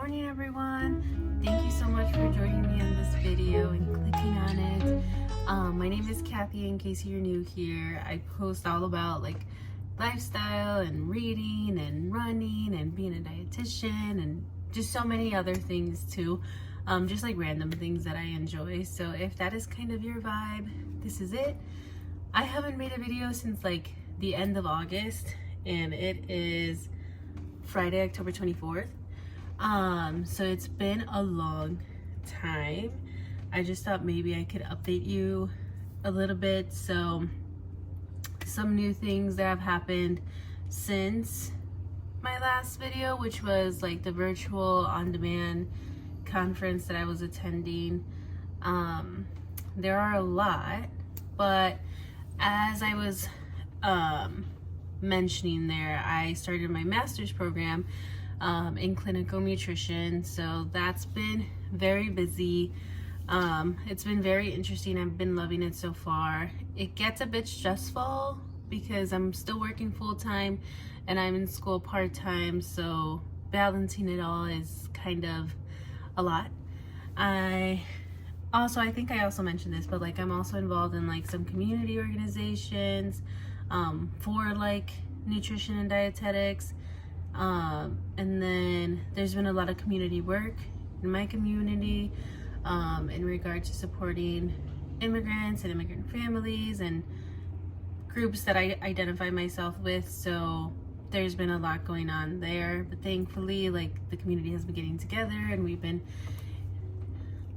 morning, everyone. Thank you so much for joining me in this video and clicking on it. My name is Kathy. In case you're new here, I post all about like lifestyle and reading and running and being a dietitian and just so many other things too. Just like random things that I enjoy. So if that is kind of your vibe, this is it. I haven't made a video since like the end of August, and it is Friday, October 24th. So it's been a long time. I just thought maybe I could update you a little bit. So some new things that have happened since my last video, which was like the virtual on-demand conference that I was attending. There are a lot, but as I was mentioning there, I started my master's program in clinical nutrition, so that's been very busy. It's been very interesting. I've been loving it so far. It gets a bit stressful because I'm still working full-time and I'm in school part-time, so balancing it all is kind of a lot. I think I also mentioned this, but like I'm also involved in like some community organizations for like nutrition and dietetics. And then there's been a lot of community work in my community in regard to supporting immigrants and immigrant families and groups that I identify myself with. So there's been a lot going on there, but thankfully like the community has been getting together and we've been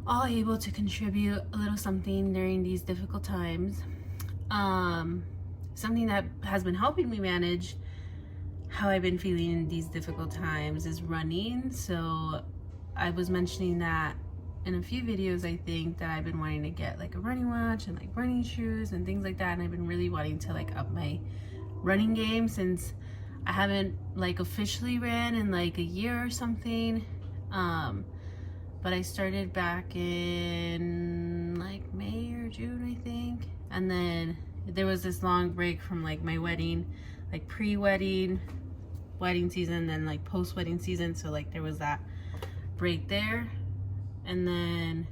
all able to contribute a little something during these difficult times. Something that has been helping me manage how I've been feeling in these difficult times is running. So I was mentioning that in a few videos, I think, that I've been wanting to get like a running watch and like running shoes and things like that, and I've been really wanting to like up my running game since I haven't like officially ran in like a year or something. But I started back in like May or June, I think, and then there was this long break from like my wedding, like pre-wedding, wedding season, then like post-wedding season, so like there was that break there. And then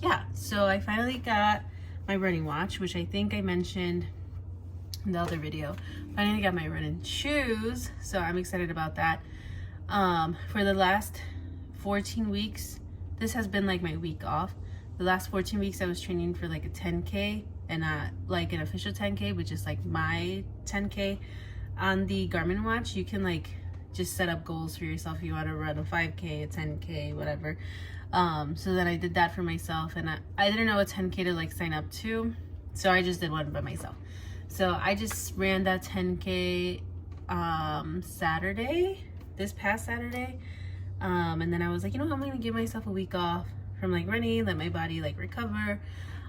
yeah, so I finally got my running watch, which I think I mentioned in the other video. Finally got my running shoes, so I'm excited about that. For the last 14 weeks, this has been like my week off. The last 14 weeks I was training for like a 10K and like an official 10K, which is like my 10K. On the Garmin watch, you can like just set up goals for yourself if you want to run a 5K, a 10K, whatever. So then I did that for myself, and I didn't know a 10K to like sign up to, so I just did one by myself. So I just ran that 10K Saturday, this past Saturday. And then I was like, you know what, I'm gonna give myself a week off from like running, let my body like recover,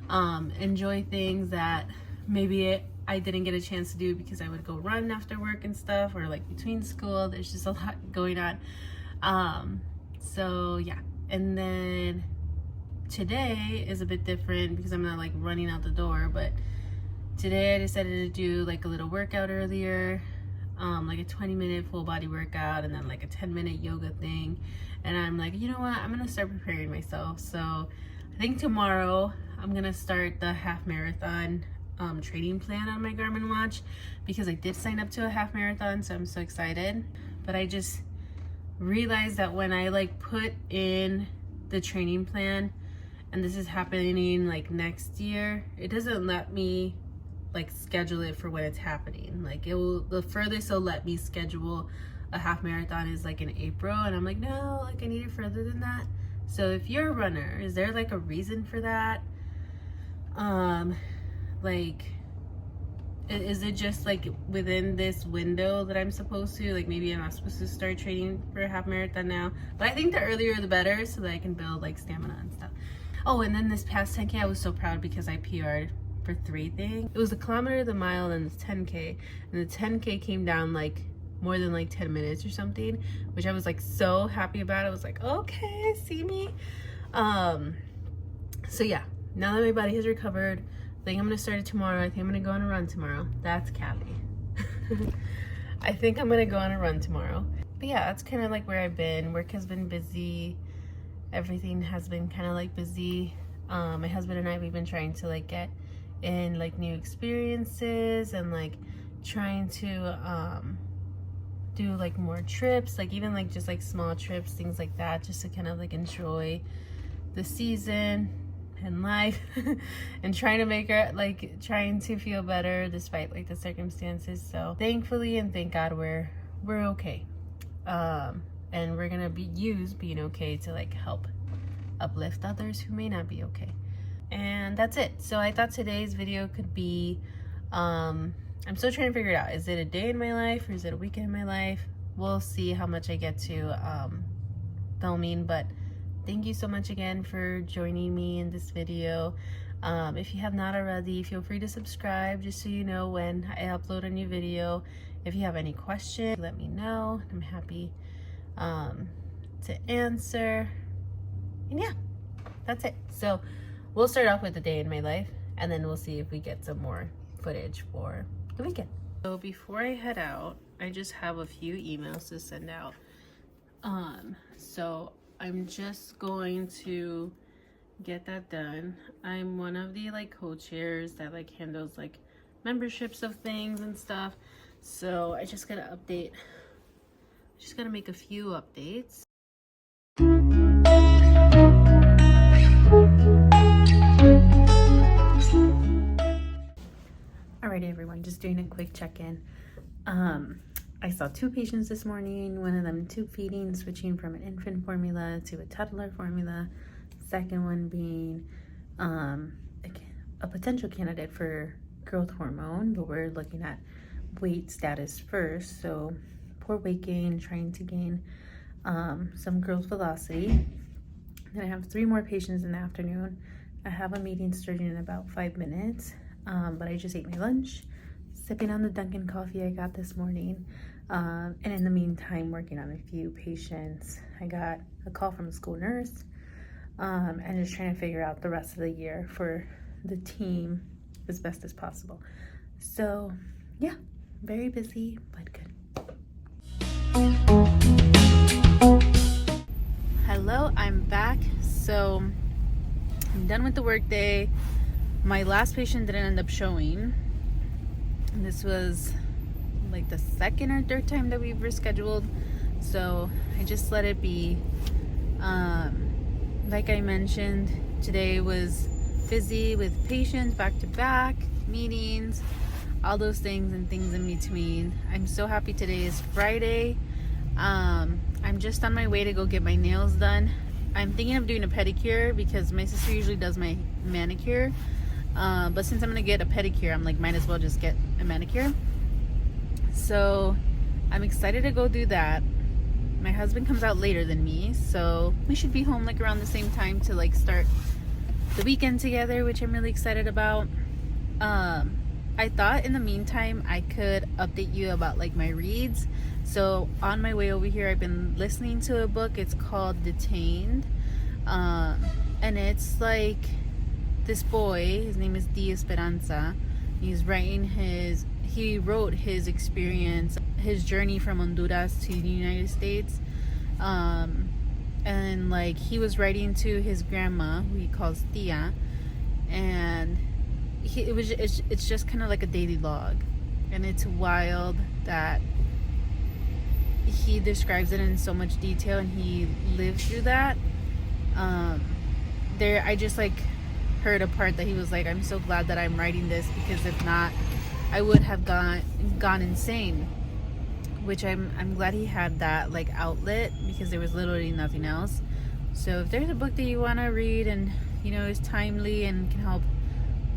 enjoy things that maybe I didn't get a chance to do because I would go run after work and stuff, or like between school. There's just a lot going on. So yeah, and then today is a bit different because I'm not like running out the door, but today I decided to do like a little workout earlier, like a 20-minute full body workout and then like a 10-minute yoga thing. And I'm like, you know what, I'm gonna start preparing myself. So I think tomorrow I'm gonna start the half marathon training plan on my Garmin watch, because I did sign up to a half marathon, so I'm so excited. But I just realized that when I like put in the training plan, and this is happening like next year, it doesn't let me like schedule it for when it's happening. Like it will, the furthest it'll let me schedule a half marathon is like in April, and I'm like, no, like I need it further than that. So if you're a runner, is there like a reason for that? Like is it just like within this window that I'm supposed to, like maybe I'm not supposed to start training for a half marathon now? But I think the earlier the better, so that I can build like stamina and stuff. Oh, and then this past 10K I was so proud because I PR'd for 3 things. It was the kilometer, the mile, and the 10K, and the 10K came down like more than like 10 minutes or something, which I was like so happy about. I was like, okay, see me. So yeah, now that my body has recovered, I think I'm gonna start it tomorrow. I think I'm gonna go on a run tomorrow. That's Kathy. I think I'm gonna go on a run tomorrow. But yeah, that's kind of like where I've been. Work has been busy. Everything has been kind of like busy. My husband and I, we've been trying to like get in like new experiences and like trying to do like more trips, like even like just like small trips, things like that, just to kind of like enjoy the season and life and trying to make her like trying to feel better despite like the circumstances. So thankfully and thank God we're okay, and we're gonna use being okay to like help uplift others who may not be okay. And that's it. So I thought today's video could be I'm still trying to figure it out. Is it a day in my life or is it a weekend in my life? We'll see how much I get to filming, but thank you so much again for joining me in this video. If you have not already, feel free to subscribe just so you know when I upload a new video. If you have any questions, let me know. I'm happy to answer. And yeah, that's it. So we'll start off with the day in my life, and then we'll see if we get some more footage for the weekend. So before I head out, I just have a few emails to send out. So I'm just going to get that done. I'm one of the like co-chairs that like handles like memberships of things and stuff. So I just gotta make a few updates. Alrighty everyone, just doing a quick check-in. I saw 2 patients this morning, one of them tube feeding, switching from an infant formula to a toddler formula. Second one being a potential candidate for growth hormone, but we're looking at weight status first. So poor weight gain, trying to gain some growth velocity. Then I have 3 more patients in the afternoon. I have a meeting starting in about 5 minutes, but I just ate my lunch, sipping on the Dunkin' coffee I got this morning. And in the meantime, working on a few patients. I got a call from a school nurse, and just trying to figure out the rest of the year for the team as best as possible. So yeah, very busy, but good. Hello, I'm back. So I'm done with the work day. My last patient didn't end up showing. This was like the 2nd or 3rd time that we've rescheduled, so I just let it be. Like I mentioned, today was busy with patients, back-to-back meetings, all those things and things in between. I'm so happy today is Friday. I'm just on my way to go get my nails done. I'm thinking of doing a pedicure because my sister usually does my manicure, but since I'm gonna get a pedicure, I'm like, might as well just get a manicure. So I'm excited to go do that. My husband comes out later than me, so we should be home like around the same time to like start the weekend together, which I'm really excited about. I thought in the meantime I could update you about like my reads. So on my way over here, I've been listening to a book. It's called Detained, and it's like this boy, his name is Di Esperanza. He wrote his experience, his journey from Honduras to the United States, and like he was writing to his grandma, who he calls Tia, and it's just kind of like a daily log, and it's wild that he describes it in so much detail, and he lived through that. I just like heard a part that he was like, I'm so glad that I'm writing this, because if not, I would have gone insane. Which I'm glad he had that like outlet, because there was literally nothing else. So if there's a book that you want to read and you know is timely and can help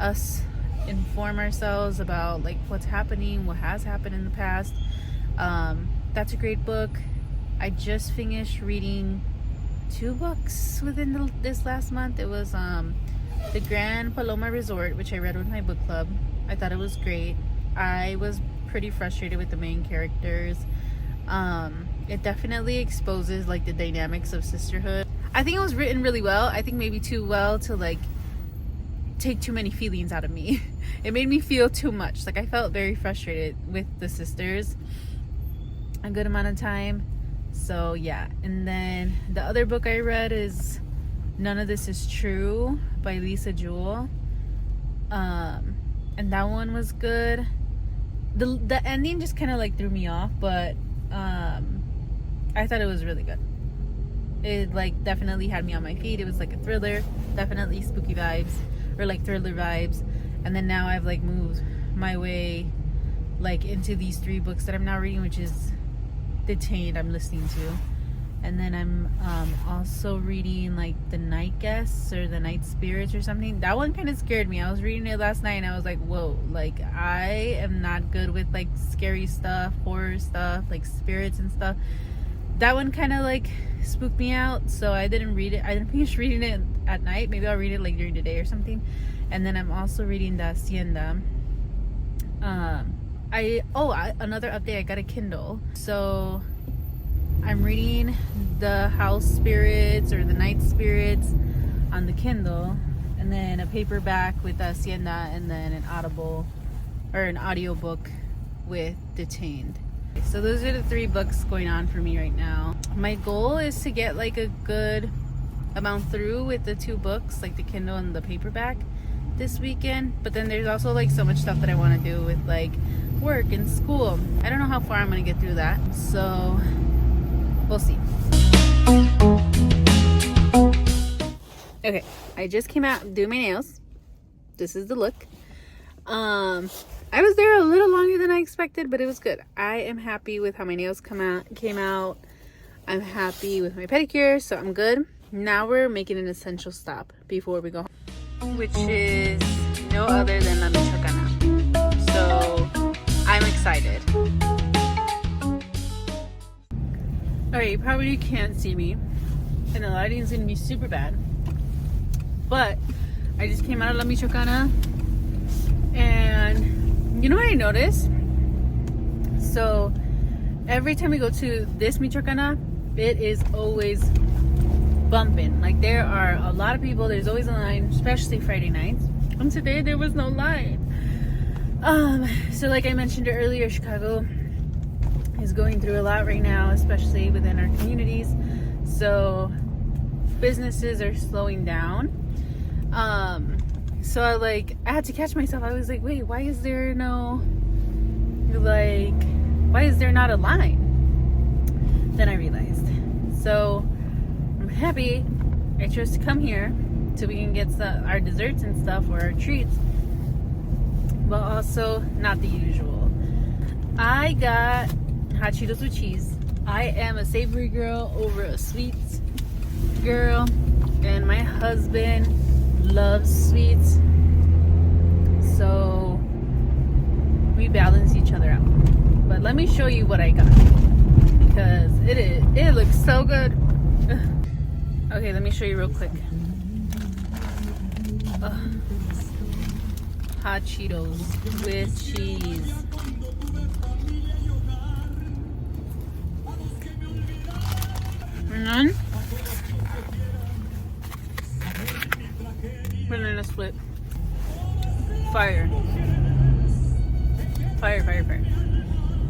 us inform ourselves about like what's happening, what has happened in the past, that's a great book. I just finished reading 2 books within this last month. It was The Grand Paloma Resort, which I read with my book club. I thought it was great. I was pretty frustrated with the main characters. It definitely exposes like the dynamics of sisterhood. I think it was written really well. I think maybe too well to like take too many feelings out of me. It made me feel too much. Like I felt very frustrated with the sisters a good amount of time. So yeah, and then the other book I read is None of This Is True by Lisa Jewell. And that one was good. The ending just kind of like threw me off, but I thought it was really good. It like definitely had me on my feet. It was like a thriller, definitely spooky vibes, or like thriller vibes. And then now I've like moved my way like into these 3 books that I'm now reading, which is Detained I'm listening to, and then I'm also reading like The Night Guests or The Night Spirits or something. That one kind of scared me. I was reading it last night and I was like, whoa, like I am not good with like scary stuff, horror stuff, like spirits and stuff. That one kind of like spooked me out, so I didn't read it. I didn't finish reading it at night. Maybe I'll read it like during the day or something. And then I'm also reading The Hacienda. Another update, I got a Kindle, so I'm reading The House Spirits or The Night Spirits on the Kindle, and then a paperback with The Hacienda, and then an Audible or an audiobook with Detained. So those are the 3 books going on for me right now. My goal is to get like a good amount through with the 2 books, like the Kindle and the paperback, this weekend. But then there's also like so much stuff that I want to do with like work and school. I don't know how far I'm gonna get through that, so we'll see. Okay, I just came out doing my nails. This is the look. I was there a little longer than I expected, but it was good. I am happy with how my nails came out. I'm happy with my pedicure, so I'm good. Now we're making an essential stop before we go home, which is no other than La Michoacana. So I'm excited. Alright, you probably can't see me, and the lighting's gonna be super bad. But I just came out of La Michoacana, and you know what I noticed? So every time we go to this Michoacana, it is always bumping. Like there are a lot of people. There's always a line, especially Friday nights. And today there was no line. So like I mentioned earlier, Chicago is going through a lot right now, especially within our communities. So businesses are slowing down. So I had to catch myself. I was like, wait, why is there not a line? Then I realized. So I'm happy I chose to come here so we can get our desserts and stuff, or our treats, but also not the usual. I got hot Cheetos with cheese. I am a savory girl over a sweets girl, and my husband loves sweets, so we balance each other out. But let me show you what I got, because it looks so good. Okay, let me show you real quick. Hot Cheetos with cheese. And then banana split. Fire.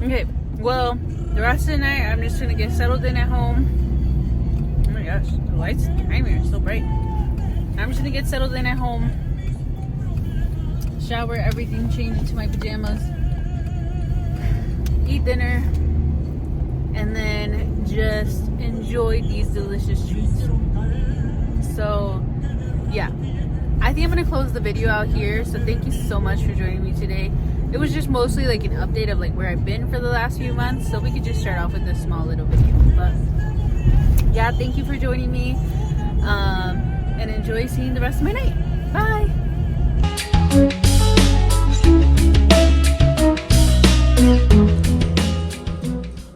Okay, well, the rest of the night I'm just gonna get settled in at home. Oh my gosh, the lights behind me are so bright. I'm just gonna get settled in at home, shower, everything, change into my pajamas, eat dinner, and then just enjoy these delicious treats. So yeah, I think I'm gonna close the video out here. So thank you so much for joining me today. It was just mostly like an update of like where I've been for the last few months, so we could just start off with this small little video. But yeah, thank you for joining me, and enjoy seeing the rest of my night. Bye.